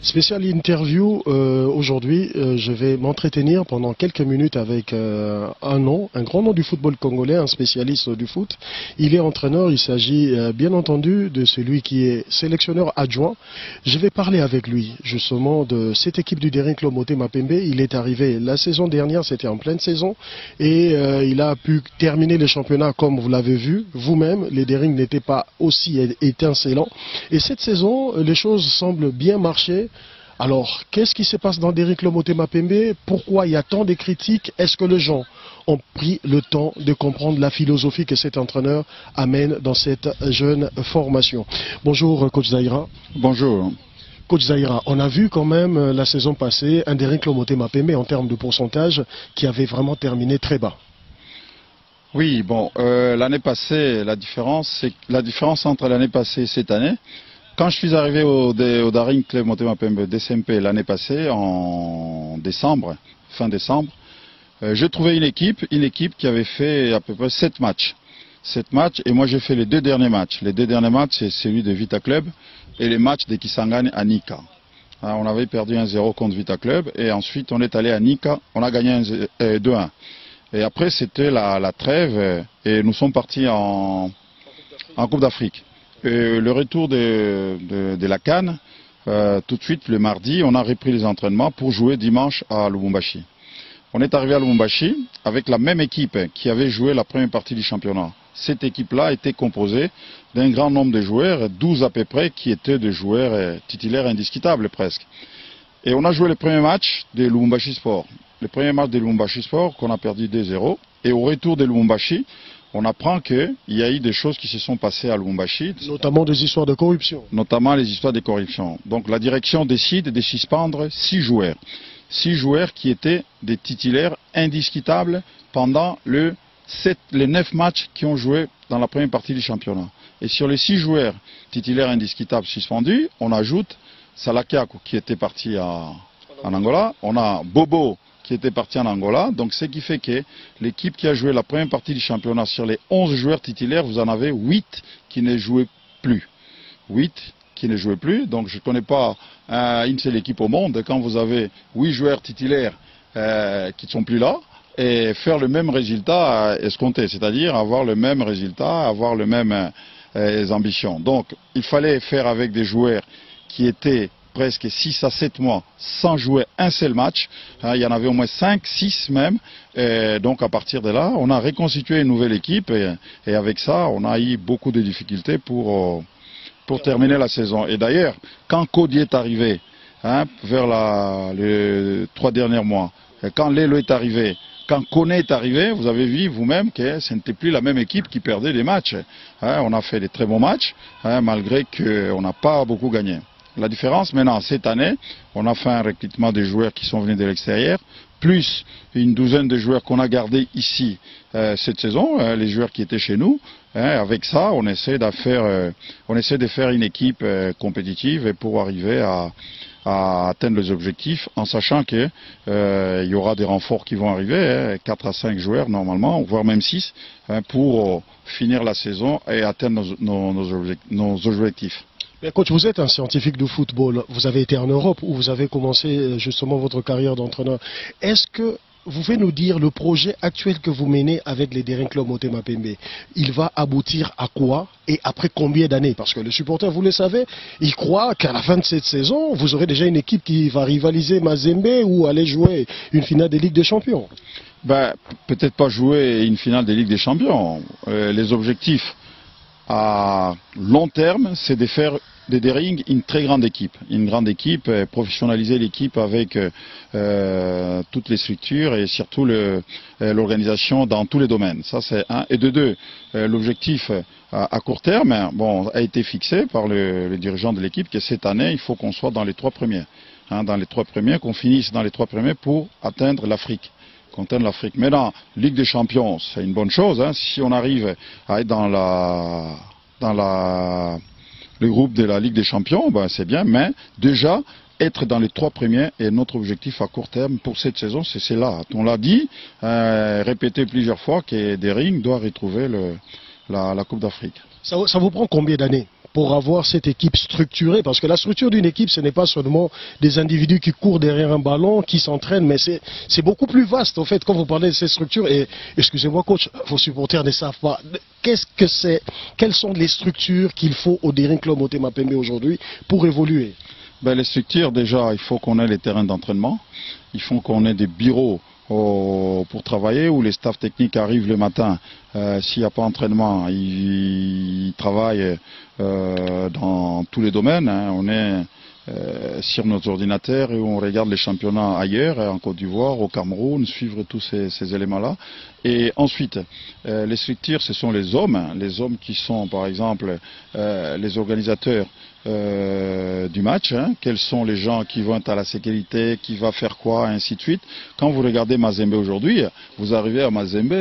Spécial interview aujourd'hui, je vais m'entretenir pendant quelques minutes avec un grand nom du football congolais, un spécialiste du foot. Il est entraîneur, il s'agit bien entendu de celui qui est sélectionneur adjoint. Je vais parler avec lui justement de cette équipe du Daring Club Motema Pembe. Il est arrivé la saison dernière, c'était en pleine saison, et il a pu terminer le championnat comme vous l'avez vu. Vous-même, les Daring n'étaient pas aussi étincelants. Et cette saison, les choses semblent bien marcher. Alors, qu'est-ce qui se passe dans Daring Club Motema Pembe? Pourquoi il y a tant de critiques? Est-ce que les gens ont pris le temps de comprendre la philosophie que cet entraîneur amène dans cette jeune formation? Bonjour, coach Zaïra. Bonjour. Coach Zaïra, on a vu quand même la saison passée un Daring Club Motema Pembe en termes de pourcentage qui avait vraiment terminé très bas. Oui, bon, l'année passée, la différence entre l'année passée et cette année, quand je suis arrivé au Daring Club Motema Pembe DCMP l'année passée, en décembre, fin décembre, j'ai trouvé une équipe qui avait fait à peu près 7 matchs. 7 matchs, et moi j'ai fait les 2 derniers matchs. Les 2 derniers matchs, c'est celui de Vita Club et les matchs de Kisangani à Nika. On avait perdu 1-0 contre Vita Club, et ensuite on est allé à Nika, on a gagné 2-1. Et après c'était la trêve, et nous sommes partis en Coupe d'Afrique. Le retour de la CAN, tout de suite le mardi, on a repris les entraînements pour jouer dimanche à Lubumbashi. On est arrivé à Lubumbashi avec la même équipe qui avait joué la première partie du championnat. Cette équipe-là était composée d'un grand nombre de joueurs, 12 à peu près, qui étaient des joueurs titulaires indiscutables presque. Et on a joué le premier match de Lubumbashi Sport. Le premier match de Lubumbashi Sport qu'on a perdu 2-0. Et au retour de Lubumbashi, on apprend qu'il y a eu des choses qui se sont passées à Lubumbashi. Notamment des histoires de corruption. Notamment les histoires de corruption. Donc la direction décide de suspendre 6 joueurs. 6 joueurs qui étaient des titulaires indiscutables pendant les 9 matchs qui ont joué dans la première partie du championnat. Et sur les 6 joueurs titulaires indiscutables suspendus, on ajoute Salakiakou qui était parti en Angola. On a Bobo qui était parti en Angola. Donc ce qui fait que l'équipe qui a joué la première partie du championnat, sur les 11 joueurs titulaires, vous en avez 8 qui ne jouaient plus. 8 qui ne jouaient plus. Donc je ne connais pas une seule équipe au monde, quand vous avez 8 joueurs titulaires qui ne sont plus là, et faire le même résultat escompté, c'est-à-dire avoir le même résultat, avoir les mêmes ambitions. Donc il fallait faire avec des joueurs qui étaient presque 6 à 7 mois sans jouer un seul match. Il y en avait au moins 5, 6 même. Et donc à partir de là, on a reconstitué une nouvelle équipe, et avec ça, on a eu beaucoup de difficultés pour terminer la saison. Et d'ailleurs, quand Cody est arrivé, vers les 3 derniers mois, quand Lelo est arrivé, quand Kone est arrivé, vous avez vu vous-même que ce n'était plus la même équipe qui perdait les matchs. On a fait des très bons matchs, malgré qu'on n'a pas beaucoup gagné. La différence maintenant, cette année, on a fait un recrutement des joueurs qui sont venus de l'extérieur, plus une douzaine de joueurs qu'on a gardés ici cette saison, les joueurs qui étaient chez nous. Avec ça, on essaie de faire une équipe compétitive, et pour arriver à atteindre les objectifs, en sachant qu'il y aura des renforts qui vont arriver, 4 à 5 joueurs normalement, voire même 6, pour finir la saison et atteindre nos objectifs. Mais coach, vous êtes un scientifique du football. Vous avez été en Europe où vous avez commencé justement votre carrière d'entraîneur. Est-ce que vous pouvez nous dire le projet actuel que vous menez avec les Daring Club Motema Pembe, il va aboutir à quoi et après combien d'années? Parce que le supporter, vous le savez, il croit qu'à la fin de cette saison, vous aurez déjà une équipe qui va rivaliser Mazembe ou aller jouer une finale des Ligues des Champions. Peut-être pas jouer une finale des Ligues des Champions. Les objectifs à long terme, c'est de faire de Daring une très grande équipe, professionnaliser l'équipe avec toutes les structures et surtout l'organisation dans tous les domaines. Ça c'est un. Et de deux, l'objectif à court terme, a été fixé par le dirigeant de l'équipe que cette année il faut qu'on soit dans les 3 premiers, qu'on finisse dans les 3 premiers pour atteindre l'Afrique. Maintenant, Ligue des Champions, c'est une bonne chose. Si on arrive à être dans le groupe de la Ligue des Champions, c'est bien. Mais déjà, être dans les 3 premiers est notre objectif à court terme pour cette saison. C'est là. On l'a dit, répété plusieurs fois, que Daring doit retrouver la Coupe d'Afrique. Ça vous prend combien d'années pour avoir cette équipe structurée? Parce que la structure d'une équipe, ce n'est pas seulement des individus qui courent derrière un ballon, qui s'entraînent, mais c'est beaucoup plus vaste, en fait, quand vous parlez de ces structures. Et excusez-moi, coach, vos supporters ne savent pas. Qu'est-ce que c'est? Quelles sont les structures qu'il faut au Daring Club Motema Pembe aujourd'hui pour évoluer? Ben, les structures, déjà, il faut qu'on ait les terrains d'entraînement. Il faut qu'on ait des bureaux pour travailler, où les staffs techniques arrivent le matin. S'il n'y a pas d'entraînement, ils travaillent dans tous les domaines. On est sur nos ordinateurs et on regarde les championnats ailleurs, en Côte d'Ivoire, au Cameroun, suivre tous ces éléments-là. Et ensuite, les structures, ce sont les hommes qui sont, par exemple, les organisateurs du match, quels sont les gens qui vont être à la sécurité, qui va faire quoi, ainsi de suite. Quand vous regardez Mazembe aujourd'hui, vous arrivez à Mazembe,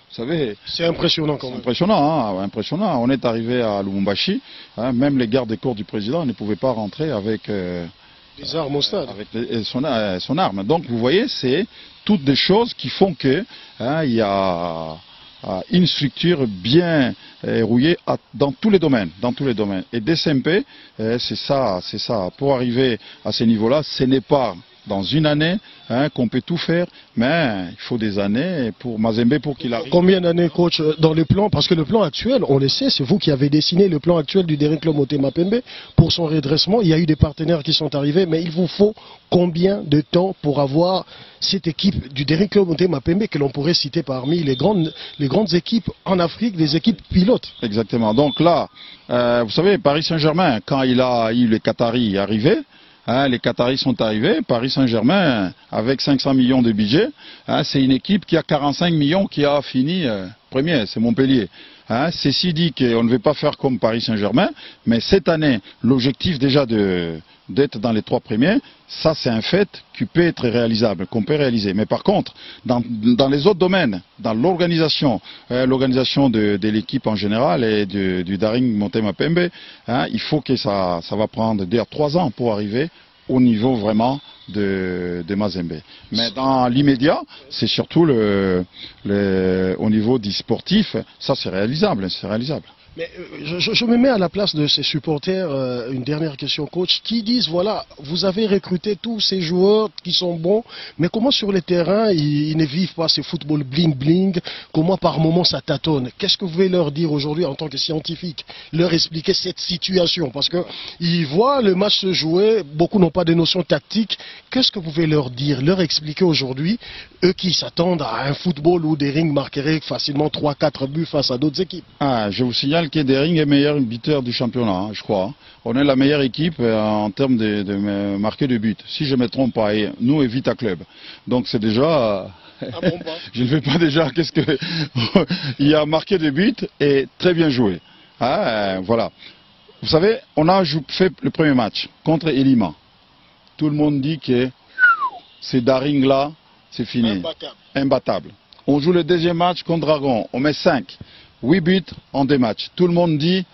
vous savez, c'est impressionnant quand même. Impressionnant, impressionnant. On est arrivé à Lubumbashi, même les gardes des corps du président ne pouvaient pas rentrer avec des armes au stade. Avec son arme. Donc vous voyez, c'est toutes des choses qui font que il y a une structure bien rouillée dans tous les domaines, Et DCMP, c'est ça. Pour arriver à ce niveau-là, ce n'est pas dans une année qu'on peut tout faire, mais il faut des années pour Mazembe pour qu'il arrive. Combien d'années, coach, dans le plan? Parce que le plan actuel, on le sait, c'est vous qui avez dessiné le plan actuel du Daring Club Motema Pembe pour son redressement. Il y a eu des partenaires qui sont arrivés, mais il vous faut combien de temps pour avoir cette équipe du Daring Club Motema Pembe que l'on pourrait citer parmi les grandes équipes en Afrique, les équipes pilotes? Exactement. Donc là, vous savez, Paris Saint-Germain, quand il a eu les Qataris arrivés, les Qataris sont arrivés, Paris Saint-Germain, avec 500 millions de budget, c'est une équipe qui a 45 millions qui a fini premier, c'est Montpellier. Ceci dit qu'on ne veut pas faire comme Paris Saint-Germain, mais cette année, l'objectif déjà d'être dans les 3 premiers, ça c'est un fait qui peut être réalisable, qu'on peut réaliser. Mais par contre, dans les autres domaines, dans l'organisation, de l'équipe en général et du Daring Motema Pembe, il faut que ça va prendre 3 ans pour arriver au niveau vraiment de Mazembe. Mais dans l'immédiat, c'est surtout au niveau du sportif, ça c'est réalisable. Mais je me mets à la place de ces supporters, une dernière question, coach, qui disent, voilà, vous avez recruté tous ces joueurs qui sont bons, mais comment sur le terrain, ils ne vivent pas ce football bling-bling, comment par moments ça tâtonne? Qu'est-ce que vous voulez leur dire aujourd'hui en tant que scientifique? Leur expliquer cette situation, parce qu'ils voient le match se jouer, beaucoup n'ont pas de notions tactiques. Qu'est-ce que vous voulez leur dire? Leur expliquer aujourd'hui, eux qui s'attendent à un football où Daring marquerait facilement 3-4 buts face à d'autres équipes. Je vous signale que Daring est meilleur buteur du championnat, je crois. On est la meilleure équipe en termes de marquer de buts. Si je ne me trompe pas, nous et Vita Club. Donc c'est déjà... je ne vais pas déjà... Qu'est-ce que... Il a marqué des buts et très bien joué. Voilà. Vous savez, on a fait le premier match contre Elima. Tout le monde dit que c'est Daring là, c'est fini. Imbattable. On joue le deuxième match contre Dragon. On met 5. 8 buts en 2 matchs. Tout le monde dit,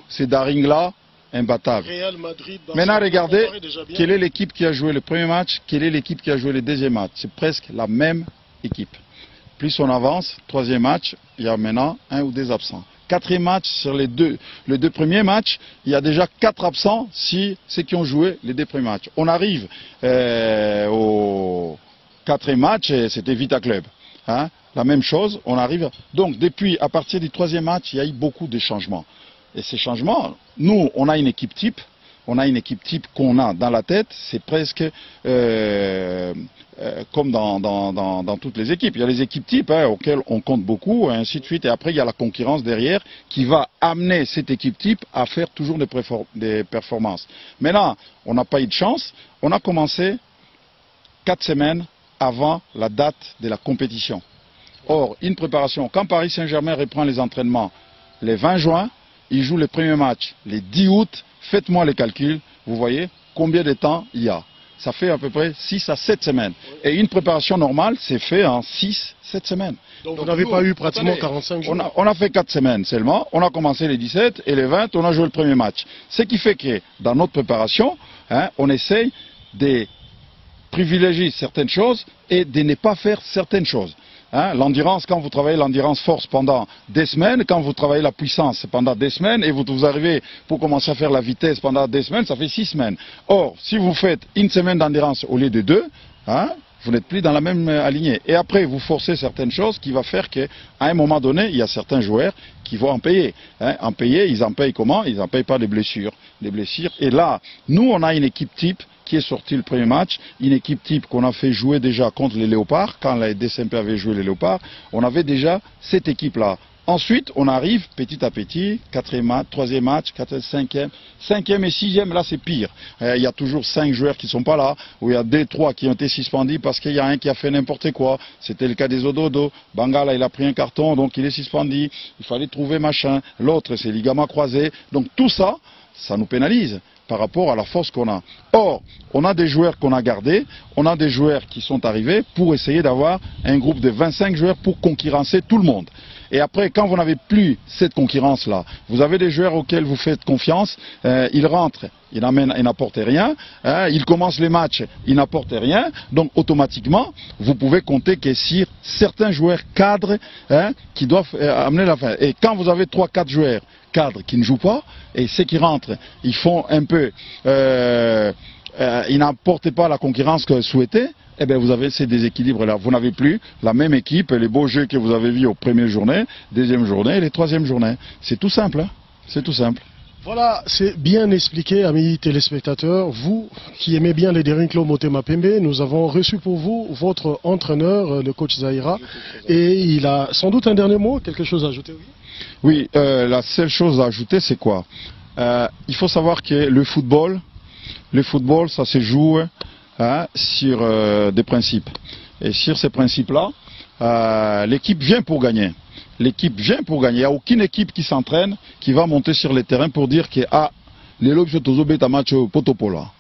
c'est Daring là, imbattable. Real Madrid, maintenant, regardez, quelle est l'équipe qui a joué le premier match, quelle est l'équipe qui a joué le deuxième match. C'est presque la même équipe. Plus on avance, 3e match, il y a maintenant 1 ou 2 absents. 4e match, sur les deux premiers matchs, il y a déjà 4 absents si ceux qui ont joué les 2 premiers matchs. On arrive au 4e match, c'était Vita Club. La même chose, on arrive. Donc, depuis, à partir du 3e match, il y a eu beaucoup de changements. Et ces changements, nous, on a une équipe type. On a une équipe type qu'on a dans la tête. C'est presque comme dans toutes les équipes. Il y a les équipes types auxquelles on compte beaucoup, et ainsi de suite. Et après, il y a la concurrence derrière qui va amener cette équipe type à faire toujours des performances. Maintenant, on n'a pas eu de chance. On a commencé 4 semaines avant la date de la compétition. Or, une préparation, quand Paris Saint-Germain reprend les entraînements le 20 juin, il joue le premier match le 10 août, faites-moi les calculs, vous voyez combien de temps il y a. Ça fait à peu près 6 à 7 semaines. Et une préparation normale, c'est fait en 6-7 semaines. Donc vous n'avez pas eu pratiquement 45 jours. On a fait 4 semaines seulement, on a commencé les 17 et les 20, on a joué le premier match. Ce qui fait que dans notre préparation, on essaye de privilégier certaines choses et de ne pas faire certaines choses. Hein, l'endurance, quand vous travaillez l'endurance force pendant des semaines, quand vous travaillez la puissance pendant des semaines, et vous arrivez pour commencer à faire la vitesse pendant des semaines, ça fait 6 semaines. Or, si vous faites une semaine d'endurance au lieu de 2, hein, vous n'êtes plus dans la même alignée. Et après, vous forcez certaines choses qui va faire qu'à un moment donné, il y a certains joueurs qui vont en payer. Hein. En payer, ils en payent comment? Ils en payent par des blessures. Des blessures. Et là, nous, on a une équipe type qui est sortie le premier match, une équipe type qu'on a fait jouer déjà contre les Léopards, quand la DSMP avait joué les Léopards, on avait déjà cette équipe-là. Ensuite, on arrive petit à petit, 4e match, 3e match, 4e, 5e et 6e, là c'est pire. Il y a toujours 5 joueurs qui ne sont pas là, ou il y a 2-3 qui ont été suspendus parce qu'il y a un qui a fait n'importe quoi. C'était le cas des Ododo. Bangala, il a pris un carton, donc il est suspendu. Il fallait trouver machin. L'autre, c'est ligament croisé. Donc tout ça, ça nous pénalise par rapport à la force qu'on a. Or, on a des joueurs qu'on a gardés, on a des joueurs qui sont arrivés pour essayer d'avoir un groupe de 25 joueurs pour concurrencer tout le monde. Et après, quand vous n'avez plus cette concurrence-là, vous avez des joueurs auxquels vous faites confiance, ils rentrent, ils n'apportent rien, ils commencent les matchs, ils n'apportent rien, donc automatiquement, vous pouvez compter que sur certains joueurs cadres qui doivent amener la fin. Et quand vous avez 3-4 joueurs cadres qui ne jouent pas, et ceux qui rentrent, ils font un peu, ils n'apportent pas la concurrence que souhaitée, eh bien vous avez ces déséquilibres-là. Vous n'avez plus la même équipe, les beaux jeux que vous avez vus aux premières journées, deuxième journée et les troisièmes journées. C'est tout simple, hein. C'est tout simple. Voilà, c'est bien expliqué, amis téléspectateurs. Vous qui aimez bien les Derinklo Motema Pembe, nous avons reçu pour vous votre entraîneur, le coach Zahira. Et il a sans doute un dernier mot, quelque chose à ajouter, oui? Oui, la seule chose à ajouter, c'est quoi? Il faut savoir que le football, ça se joue sur des principes. Et sur ces principes-là, l'équipe vient pour gagner. L'équipe vient pour gagner. Il n'y a aucune équipe qui s'entraîne, qui va monter sur le terrain pour dire que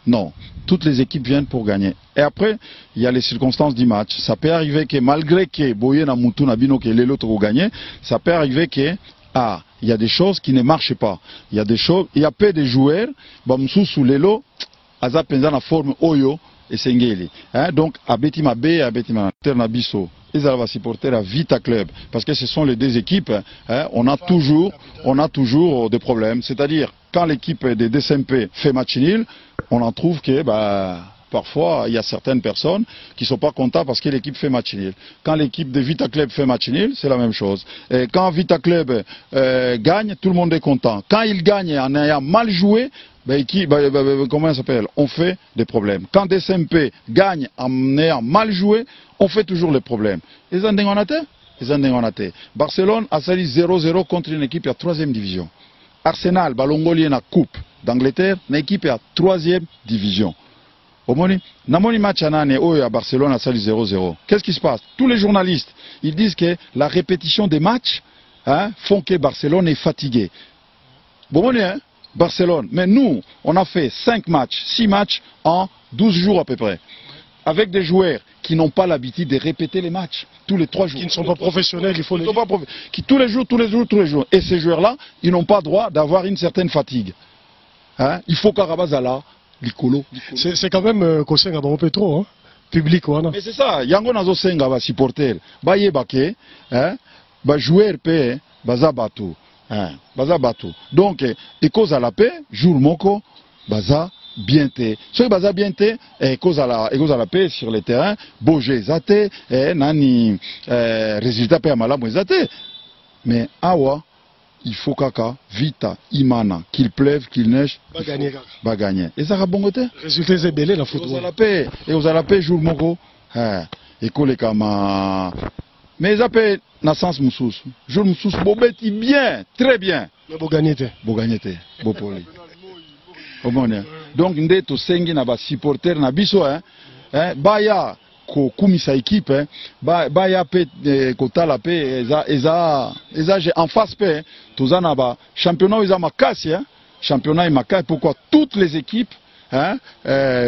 non, toutes les équipes viennent pour gagner. Et après, il y a les circonstances du match. Ça peut arriver que malgré que Boye na Moutou na Bino que l'autre ont gagné, ça peut arriver que il y a des choses qui ne marchent pas. Il y a des choses, il y a peu de joueurs, bamsou sous l'élo, aza penza na forme oyo et sengeli. Donc abetima B, abetima Ternabiso. Ils va supporter à Vita Club parce que ce sont les deux équipes. On a toujours des problèmes. C'est-à-dire quand l'équipe des DSMP fait match nul, on en trouve que parfois il y a certaines personnes qui ne sont pas contentes parce que l'équipe fait match nul. Quand l'équipe de Vita Club fait match nul, c'est la même chose. Et quand Vita Club gagne, tout le monde est content. Quand il gagne en ayant mal joué, comment ça s'appelle? On fait des problèmes. Quand DSMP gagne en ayant mal joué, on fait toujours les problèmes. Les Andengonate. Barcelone a sali 0-0 contre une équipe à 3e division. Arsenal, Balongoli na Coupe d'Angleterre, une équipe à 3e division. Namoni match à Barcelone a sali 0-0. Qu'est-ce qui se passe? Tous les journalistes, ils disent que la répétition des matchs font que Barcelone est fatigué. Barcelone. Mais nous, on a fait 5 matchs, 6 matchs en 12 jours à peu près. Avec des joueurs qui n'ont pas l'habitude de répéter les matchs tous les 3 jours. Qui ne sont pas professionnels, il faut le dire. Qui tous les jours. Et ces joueurs-là, ils n'ont pas droit d'avoir une certaine fatigue. Il faut qu'Arabazala, l'Icolo. C'est quand même Kosenga Petro, public. Mais c'est ça, Yango Nazo Senga va supporter. Bayebake, joueur paix, Baza Batou. Donc, et cause à la paix, jour moko, Baza bien té. Ce qui Baza bien té, et cause à la paix sur le terrain, Boje Zate, nani, résultat paix à Malamou Zate. Mais awa, il faut kaka, vita, imana, qu'il pleuve, qu'il neige, va gagner. Et ça va bon côté? Résultat c'est belé la football. Et aux à la paix, jour moko, et collé comme mais ils appellent Nassans Moussous. Jour Moussous, Bobeti bien, très bien. Mais Bogagnete. Bopoli. Donc, nous sommes sengi na ba supporter na biso, baya ko kumisa équipe, baya pe kotala pe eza en face pe, toza na ba championnat eza makasi, championnat est makasi. Pourquoi toutes les équipes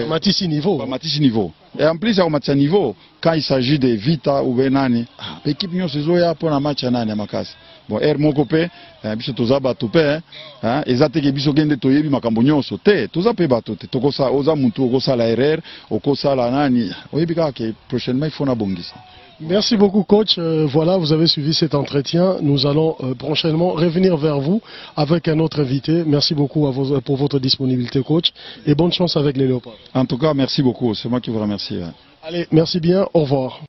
Matisse niveau. Et en plus, à niveau, quand il s'agit de Vita ou Benani, l'équipe n'y a pas de match à Makasi. Bon, Mokopé, biso toza batoupe, ezate biso gende toyebi makambo nyonso te, toza pe batote, tokosa oza mutu okosa la erreur, okosa la nani, oyebi kaka prochainement il faut na bongisa. Merci beaucoup coach. Voilà, vous avez suivi cet entretien. Nous allons prochainement revenir vers vous avec un autre invité. Merci beaucoup pour votre disponibilité coach et bonne chance avec les Léopards. En tout cas, merci beaucoup. C'est moi qui vous remercie. Allez, merci bien. Au revoir.